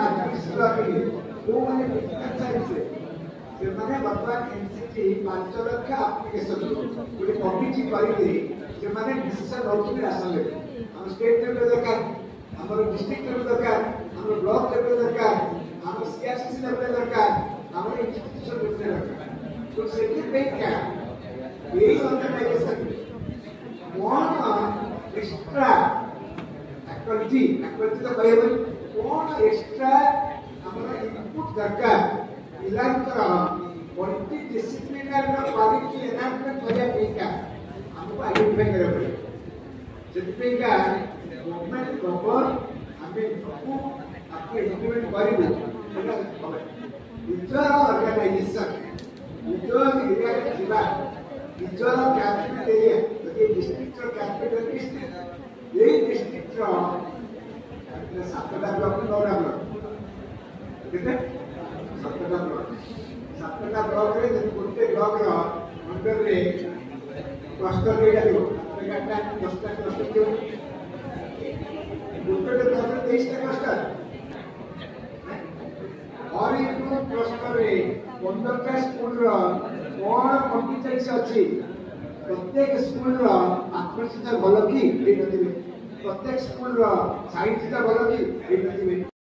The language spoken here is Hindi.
मैट्रिक्स ब्लॉक को माने फिजिकल साइंस से माने वर्तमान एनसीटी 5 लाख एप्लीकेशन गोटे कमिटी करी जे माने डिसीजन होची आसले हम स्टेट लेवल दरकार हमर डिस्ट्रिक्ट लेवल दरकार हमर ब्लॉक लेवल दरकार हमर सीआरसीसी लेवल दरकार हमर इंस्टीट्यूशन लेवल दरकार तो सेके पे क्या यही ऑर्गेनाइजेशन कौन एक्स्ट्रा एक्टिविटी तो कहबे कौन एक्स्ट्रा हमरा इनपुट दरकार पिलांकर मल्टी डिसिप्लिनरी क्वालिटी एनहांसमेंट करिया पेका हमको आइडेंटिफाई करबे पड़े जति पेका गवर्नमेंट प्रॉपर हमें सबको आपके इम्प्लीमेंट करिबो एटा होबे इतर ऑर्गेनाइजेशन इतर एरिया जिला इतर कैपिटल एरिया जति डिस्ट्रिक्ट कैपिटल डिस्ट्रिक्ट यही डिस्ट्रिक्ट सातटा ब्लॉक नौटा ब्लॉक केते सातटा ब्लॉक रे जति गोटे ब्लॉक रो अंडर रे क्लस्टर रे डालियो एटा 10टा क्लस्टर के गोटे ब्लॉक रे 23टा क्लस्टर और इनको क्लस्टर रे 15टा स्कूल रो कोन कॉम्पिटेंस अछि प्रत्येक स्कूल रो आत्मचिंता भलो की एटा दिबे प्रत्येक स्कूल रो साइंस ता भलो की एटा दिबे